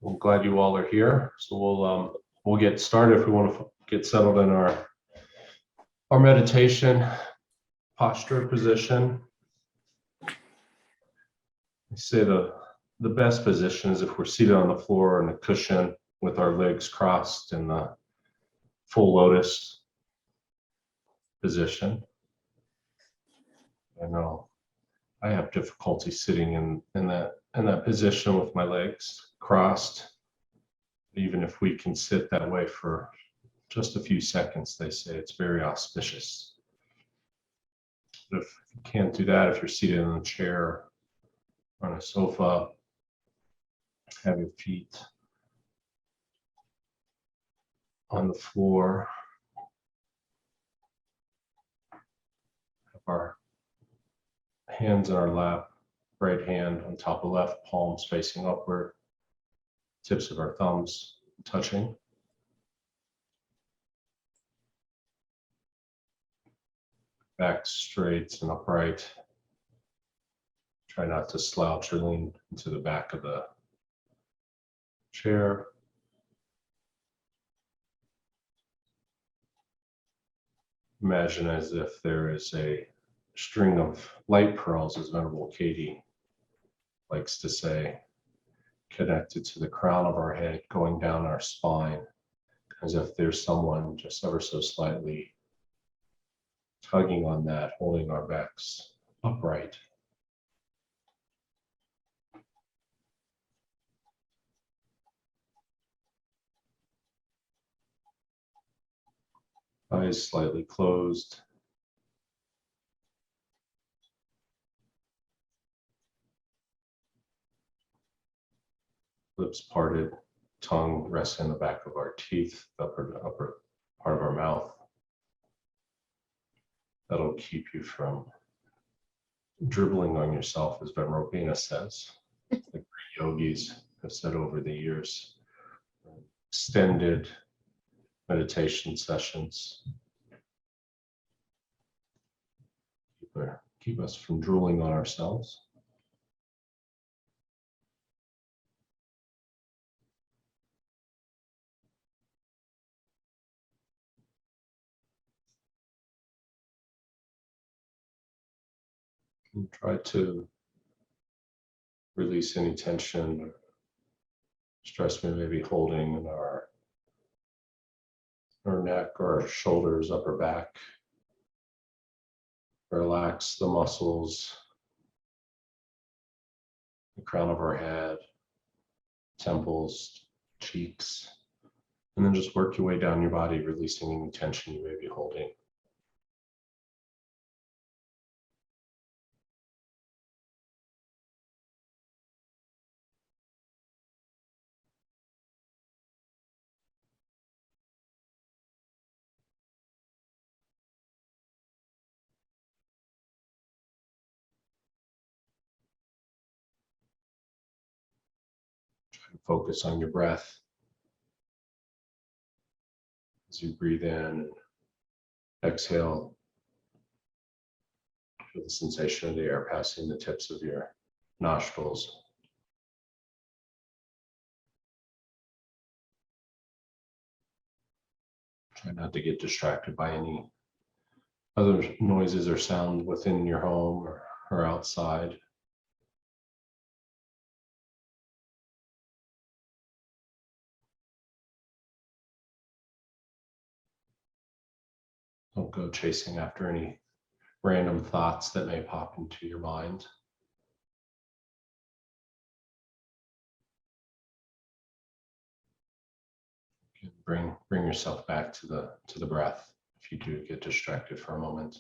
I'm glad you all are here. So we'll get started if we want to get settled in our meditation posture position. I say the best position is if we're seated on the floor on a cushion with our legs crossed in the full lotus position. I know I have difficulty sitting in that position with my legs crossed. Even if we can sit that way for just a few seconds, they say it's very auspicious. But if you can't do that, if you're seated in a chair or on a sofa, have your feet on the floor, have our hands in our lap, right hand on top of left, palms facing upward, tips of our thumbs touching. Back straight and upright. Try not to slouch or lean into the back of the chair. Imagine as if there is a string of light pearls, as Venerable Katie likes to say, connected to the crown of our head, going down our spine, as if there's someone just ever so slightly tugging on that, holding our backs upright. Eyes slightly closed. Lips parted, tongue resting in the back of our teeth, the upper part of our mouth. That'll keep you from dribbling on yourself, as Venerable Bina says. The great yogis have said over the years. Extended meditation sessions keep us from drooling on ourselves. And try to release any tension or stress we may be holding in our neck or our shoulders, upper back. Relax the muscles, the crown of our head, temples, cheeks, and then just work your way down your body, releasing any tension you may be holding. Focus on your breath as you breathe in and exhale. Feel the sensation of the air passing the tips of your nostrils. Try not to get distracted by any other noises or sound within your home or outside. Don't go chasing after any random thoughts that may pop into your mind. Bring yourself back to the breath if you do get distracted for a moment.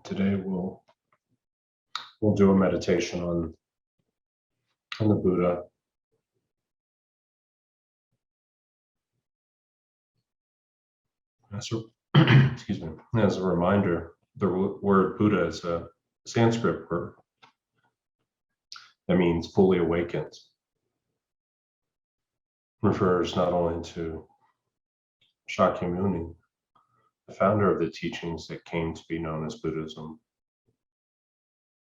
Today we'll We'll do a meditation on the Buddha. Excuse me. As a reminder, the word Buddha is a Sanskrit word that means fully awakened. Refers not only to Shakyamuni, the founder of the teachings that came to be known as Buddhism,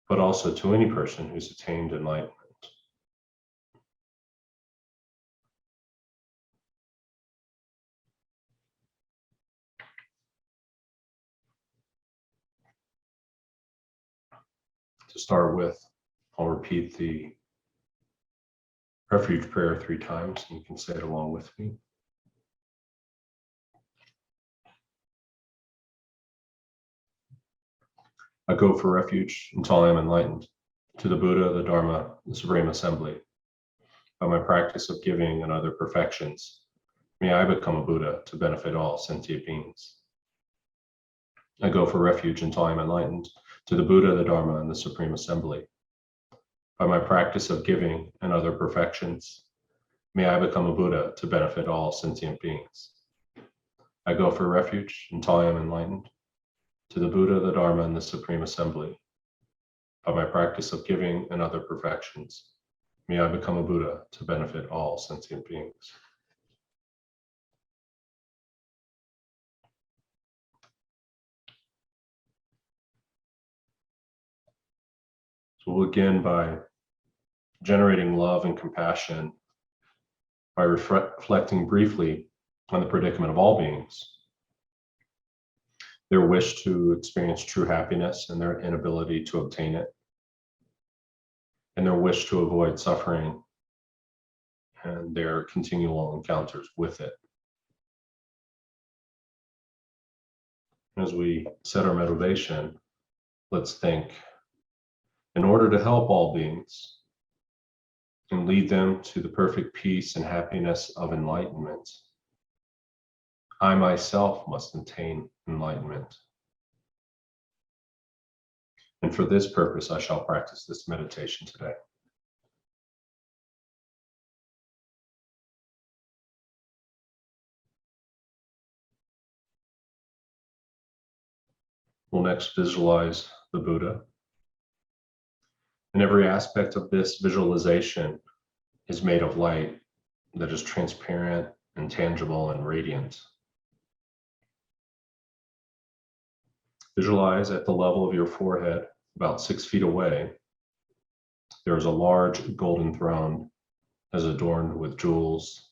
but also to any person who's attained enlightenment. To start with, I'll repeat the Refuge prayer 3 times, and you can say it along with me. I go for refuge until I am enlightened, to the Buddha, the Dharma, the Supreme Assembly. By my practice of giving and other perfections, may I become a Buddha to benefit all sentient beings. I go for refuge until I am enlightened, to the Buddha, the Dharma, and the Supreme Assembly. By my practice of giving and other perfections, may I become a Buddha to benefit all sentient beings. I go for refuge until I am enlightened, to the Buddha, the Dharma, and the Supreme Assembly. By my practice of giving and other perfections, may I become a Buddha to benefit all sentient beings. So we'll begin by generating love and compassion by reflecting briefly on the predicament of all beings, their wish to experience true happiness and their inability to obtain it, and their wish to avoid suffering and their continual encounters with it. As we set our motivation, let's think, in order to help all beings and lead them to the perfect peace and happiness of enlightenment, I myself must attain enlightenment. And for this purpose, I shall practice this meditation today. We'll next visualize the Buddha. And every aspect of this visualization is made of light that is transparent and tangible and radiant. Visualize at the level of your forehead, about 6 feet away, there is a large golden throne as adorned with jewels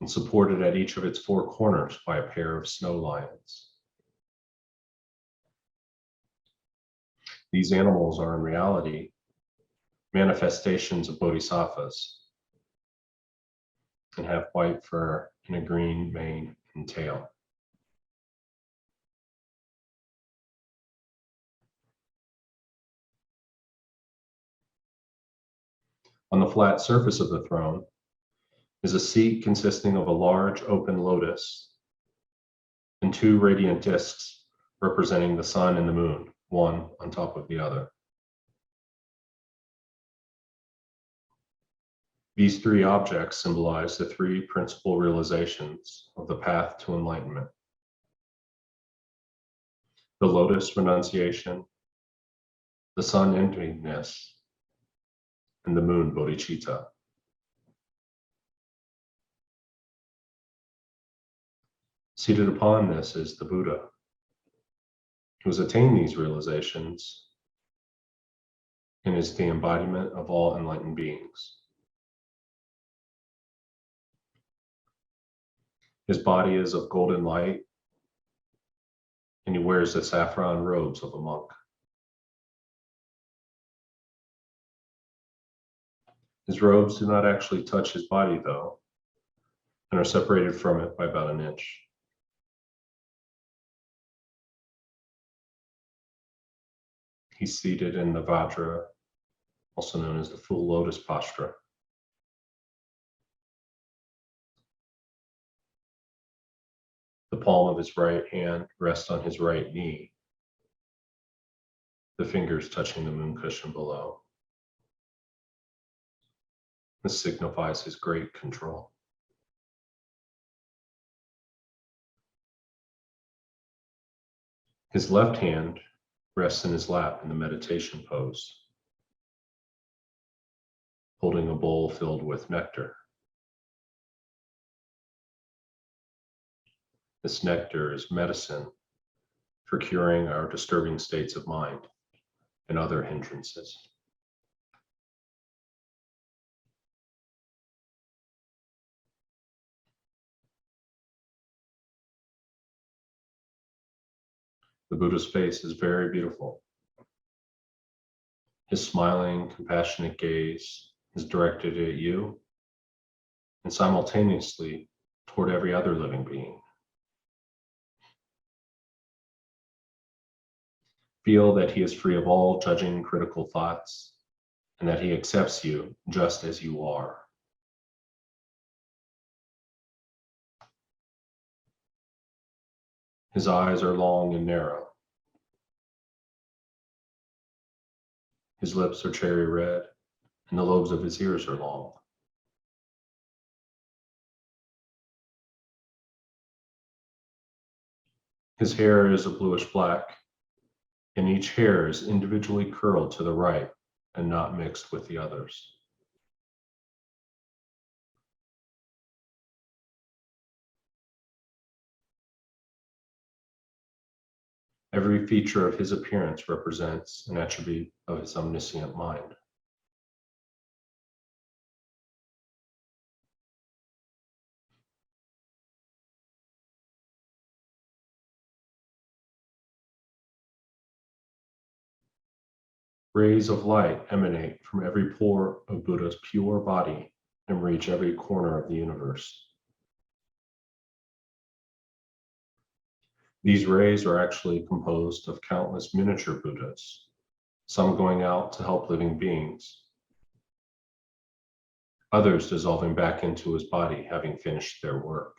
and supported at each of its 4 corners by a pair of snow lions. These animals are in reality manifestations of bodhisattvas and have white fur and a green mane and tail. On the flat surface of the throne is a seat consisting of a large open lotus and 2 radiant discs representing the sun and the moon, one on top of the other. These 3 objects symbolize the 3 principal realizations of the path to enlightenment: the lotus renunciation, the sun emptiness, and the moon bodhicitta. Seated upon this is the Buddha, who has attained these realizations and is the embodiment of all enlightened beings. His body is of golden light, and he wears the saffron robes of a monk. His robes do not actually touch his body, though, and are separated from it by about an inch. He's seated in the Vajra, also known as the full lotus posture. The palm of his right hand rests on his right knee, the fingers touching the moon cushion below. This signifies his great control. His left hand rests in his lap in the meditation pose, holding a bowl filled with nectar. This nectar is medicine for curing our disturbing states of mind and other hindrances. The Buddha's face is very beautiful. His smiling, compassionate gaze is directed at you and simultaneously toward every other living being. Feel that he is free of all judging, critical thoughts, and that he accepts you just as you are. His eyes are long and narrow. His lips are cherry red, and the lobes of his ears are long. His hair is a bluish black, and each hair is individually curled to the right and not mixed with the others. Every feature of his appearance represents an attribute of his omniscient mind. Rays of light emanate from every pore of Buddha's pure body and reach every corner of the universe. These rays are actually composed of countless miniature Buddhas, some going out to help living beings, others dissolving back into his body having finished their work.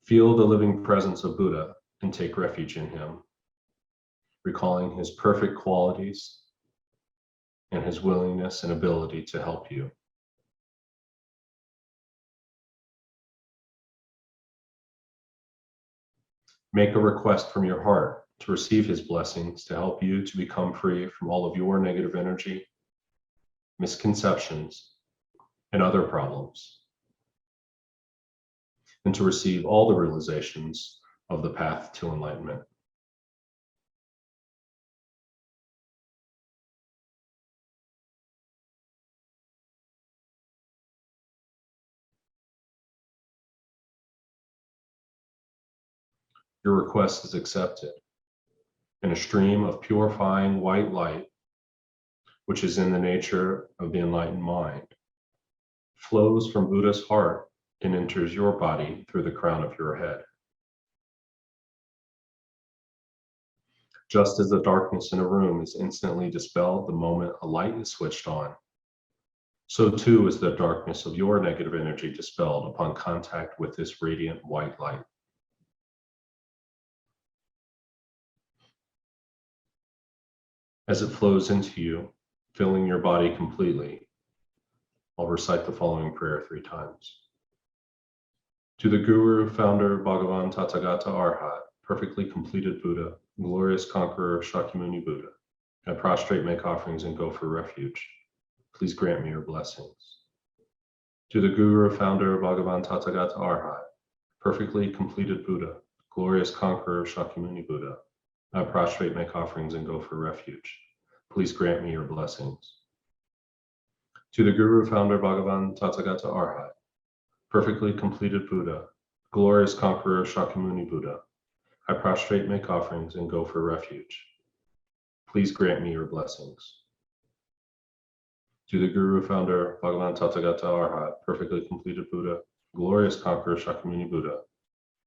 Feel the living presence of Buddha and take refuge in him, recalling his perfect qualities and his willingness and ability to help you. Make a request from your heart to receive his blessings to help you to become free from all of your negative energy, misconceptions, and other problems, and to receive all the realizations of the path to enlightenment. Your request is accepted, and a stream of purifying white light, which is in the nature of the enlightened mind, flows from Buddha's heart and enters your body through the crown of your head. Just as the darkness in a room is instantly dispelled the moment a light is switched on, so too is the darkness of your negative energy dispelled upon contact with this radiant white light. As it flows into you, filling your body completely, I'll recite the following prayer 3 times. To the Guru, Founder, Bhagavan, Tathagata, Arhat, perfectly completed Buddha, glorious conqueror, Shakyamuni Buddha, I prostrate, make offerings, and go for refuge. Please grant me your blessings. To the Guru, Founder, Bhagavan, Tathagata, Arhat, perfectly completed Buddha, glorious conqueror, Shakyamuni Buddha, I prostrate, make offerings, and go for refuge. Please grant me your blessings. To the Guru, Founder, Bhagavan, Tathagata, Arhat, perfectly completed Buddha, glorious conqueror, Shakyamuni Buddha, I prostrate, make offerings, and go for refuge. Please grant me your blessings. To the Guru, Founder, Bhagavan, Tathagata, Arhat, perfectly completed Buddha, glorious conqueror, Shakyamuni Buddha,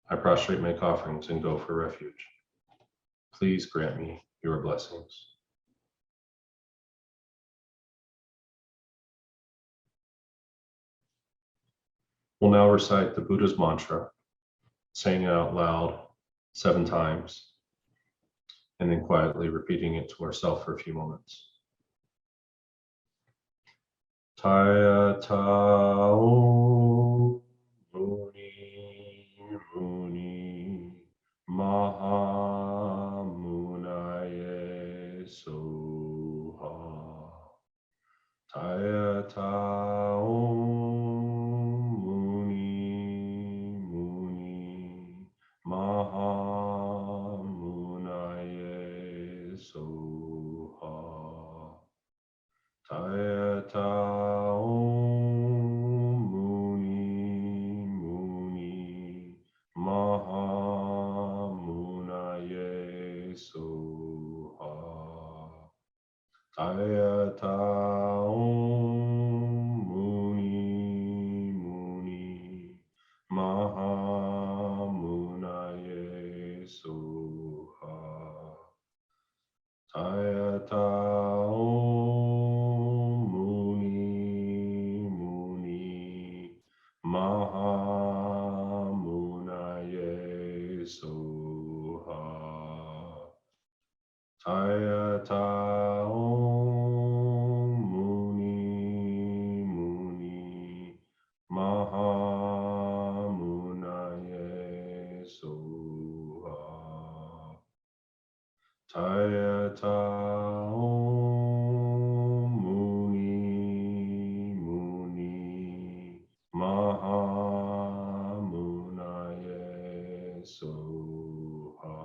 I prostrate, make offerings, and go for refuge. Please grant me your blessings. We'll now recite the Buddha's mantra, saying it out loud 7 times, and then quietly repeating it to ourselves for a few moments. Taya Tao Muni Muni Maha Munaye Soha. Taya Tao Muni Muni Maha Munaye Soha. Taya Tao Muni Muni Maha Munaye Soha. Taya Tao Muni Muni Maha Munaye Soha. Taya Tao Muni Muni Maha Munaye Soha. Taya Tao Muni Muni Maha Munaye Soha. Taya Tao Muni Muni Maha Munaye Soha.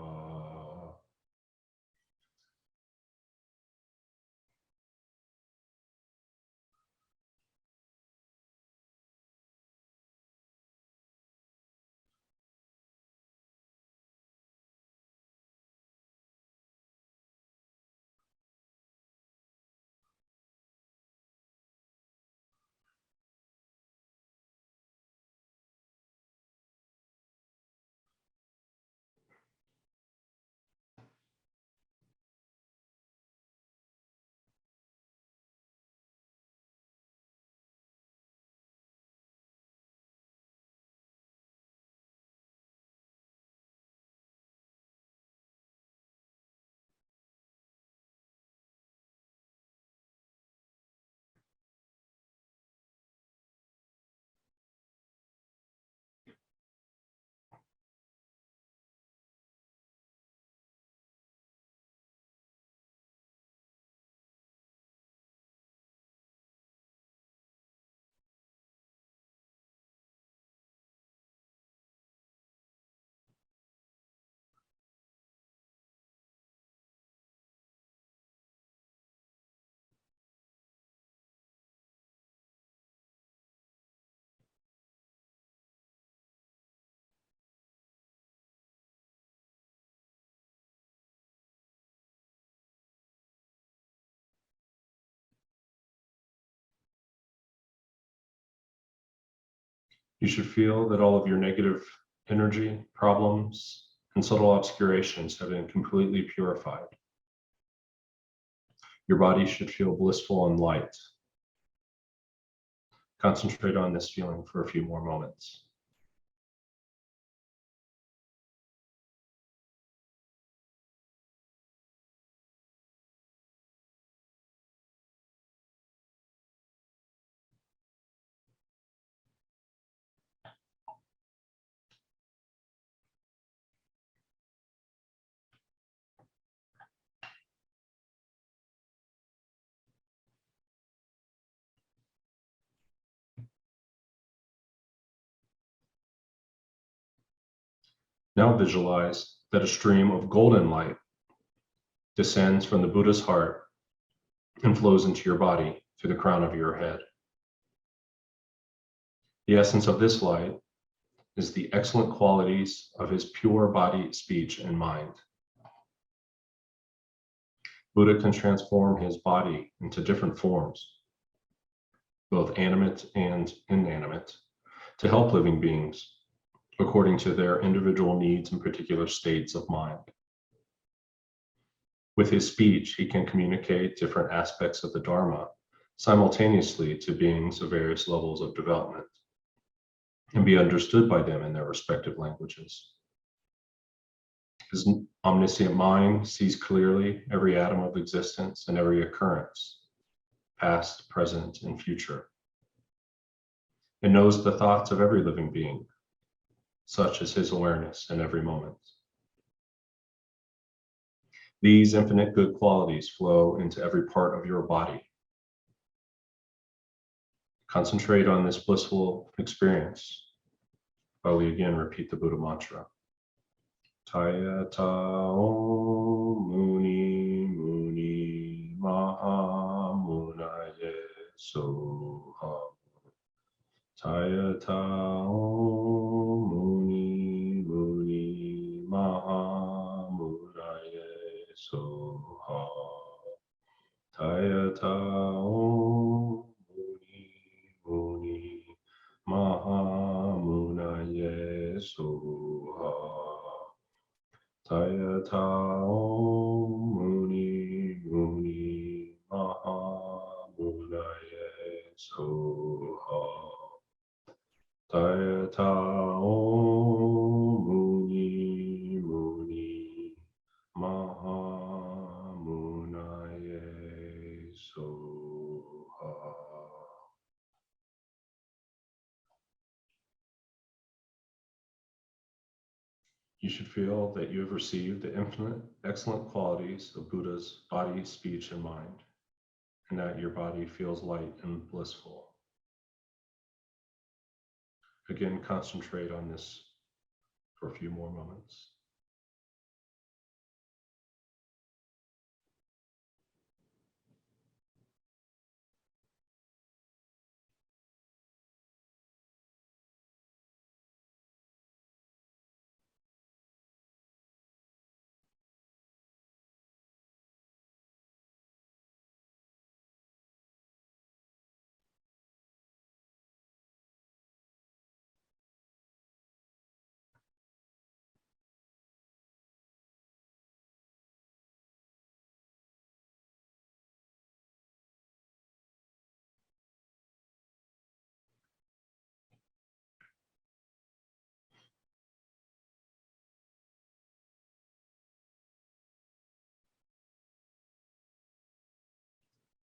You should feel that all of your negative energy, problems, and subtle obscurations have been completely purified. Your body should feel blissful and light. Concentrate on this feeling for a few more moments. Now visualize that a stream of golden light descends from the Buddha's heart and flows into your body through the crown of your head. The essence of this light is the excellent qualities of his pure body, speech, and mind. Buddha can transform his body into different forms, both animate and inanimate, to help living beings according to their individual needs and particular states of mind. With his speech, he can communicate different aspects of the Dharma simultaneously to beings of various levels of development. and be understood by them in their respective languages. His omniscient mind sees clearly every atom of existence and every occurrence, past, present, and future. It knows the thoughts of every living being, such as his awareness in every moment. These infinite good qualities flow into every part of your body. Concentrate on this blissful experience while we again repeat the Buddha mantra. Taya ta om muni muni maha munaye soha. Taya ta om muni muni maha munaye soha. Taya ta om muni muni maha munaye soha. Taya ta om muni muni maha munaye soha. Taya ta om muni muni maha munaye soha. You should feel that you have received the infinite, excellent qualities of Buddha's body, speech, and mind, and that your body feels light and blissful. Again, concentrate on this for a few more moments.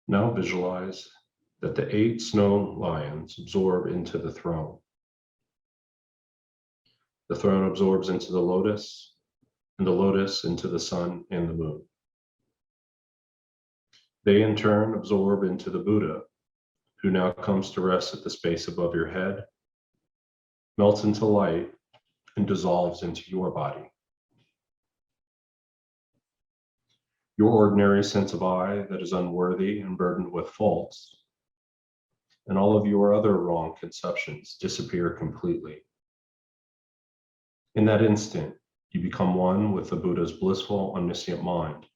Now visualize that the 8 snow lions absorb into the throne. The throne absorbs into the lotus, and the lotus into the sun and the moon. They in turn absorb into the Buddha, who now comes to rest at the space above your head, melts into light, and dissolves into your body. Your ordinary sense of I that is unworthy and burdened with faults, and all of your other wrong conceptions disappear completely. In that instant, you become one with the Buddha's blissful, omniscient mind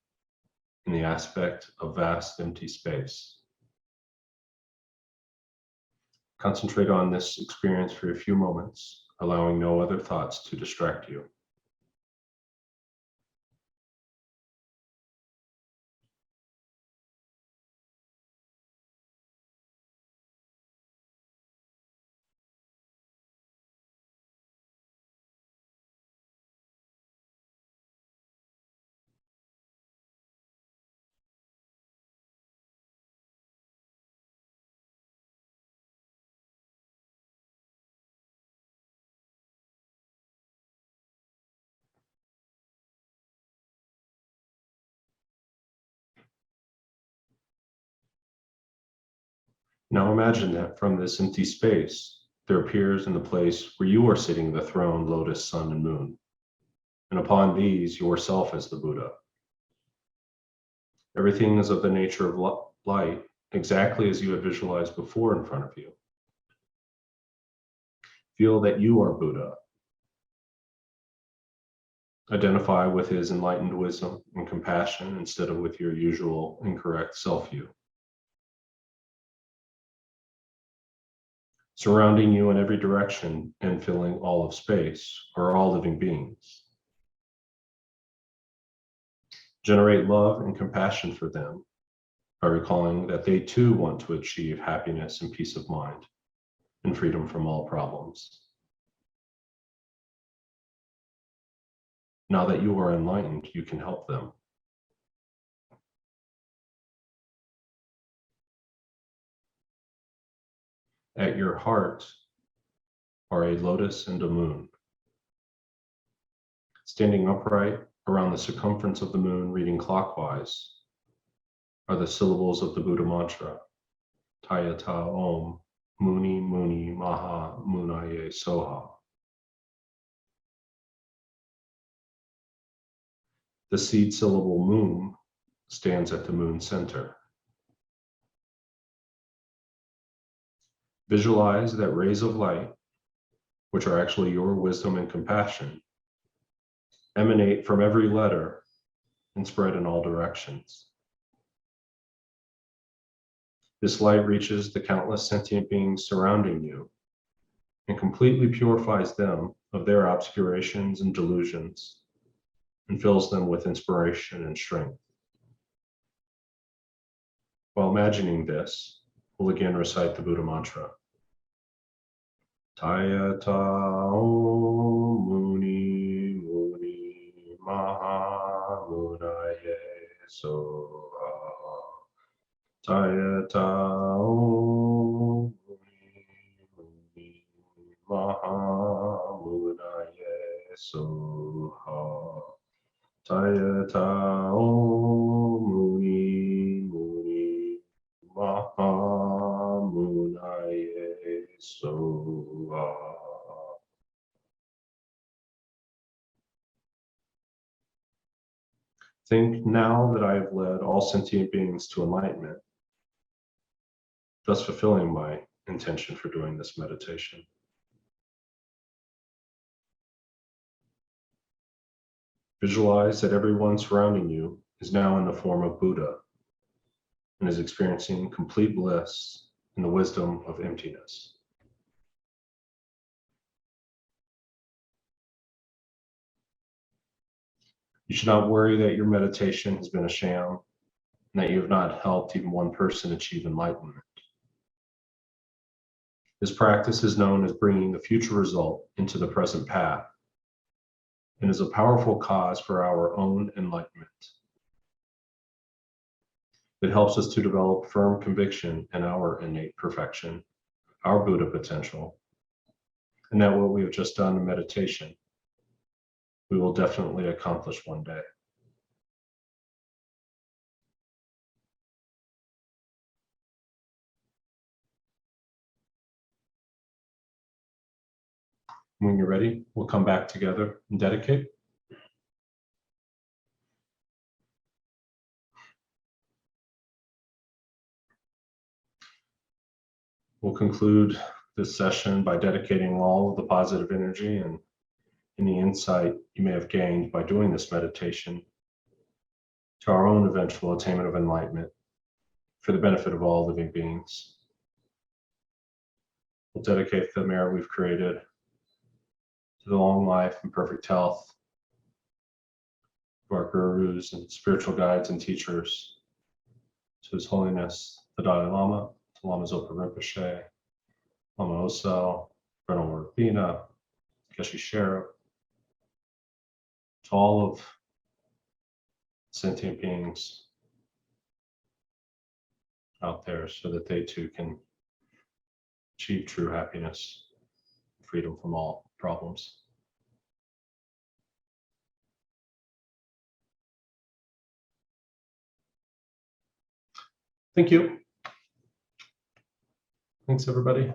in the aspect of vast empty space. Concentrate on this experience for a few moments, allowing no other thoughts to distract you. Now imagine that from this empty space, there appears in the place where you are sitting the throne, lotus, sun, and moon, and upon these yourself as the Buddha. Everything is of the nature of light, exactly as you had visualized before in front of you. Feel that you are Buddha. Identify with his enlightened wisdom and compassion instead of with your usual incorrect self-view. Surrounding you in every direction and filling all of space are all living beings. Generate love and compassion for them by recalling that they too want to achieve happiness and peace of mind and freedom from all problems. Now that you are enlightened, you can help them. At your heart are a lotus and a moon. Standing upright around the circumference of the moon, reading clockwise, are the syllables of the Buddha mantra, Tayata Om, Muni Muni Maha Munaye Soha. The seed syllable moon stands at the moon center. Visualize that rays of light, which are actually your wisdom and compassion, emanate from every letter and spread in all directions. This light reaches the countless sentient beings surrounding you and completely purifies them of their obscurations and delusions and fills them with inspiration and strength. While imagining this, we'll again recite the Buddha mantra. Tayata Om Muni Muni Maha Munaye Soha. Tayata Om Muni Muni Maha Munaye Soha. Tayata Om Muni Muni Maha Munaye Soha. Think now that I have led all sentient beings to enlightenment, thus fulfilling my intention for doing this meditation. Visualize that everyone surrounding you is now in the form of Buddha and is experiencing complete bliss in the wisdom of emptiness. You should not worry that your meditation has been a sham and that you have not helped even one person achieve enlightenment. This practice is known as bringing the future result into the present path and is a powerful cause for our own enlightenment. It helps us to develop firm conviction in our innate perfection, our Buddha potential, and that what we have just done in meditation, we will definitely accomplish one day. When you're ready, we'll come back together and dedicate. We'll conclude this session by dedicating all of the positive energy and any insight you may have gained by doing this meditation to our own eventual attainment of enlightenment for the benefit of all living beings. We'll dedicate the merit we've created to the long life and perfect health of our gurus and spiritual guides and teachers, to His Holiness the Dalai Lama, to Lama Zopa Rinpoche, Lama Osel, Venerable Rabina, Geshe Sherab, to all of sentient beings out there so that they too can achieve true happiness, freedom from all problems. Thank you. Thanks, everybody.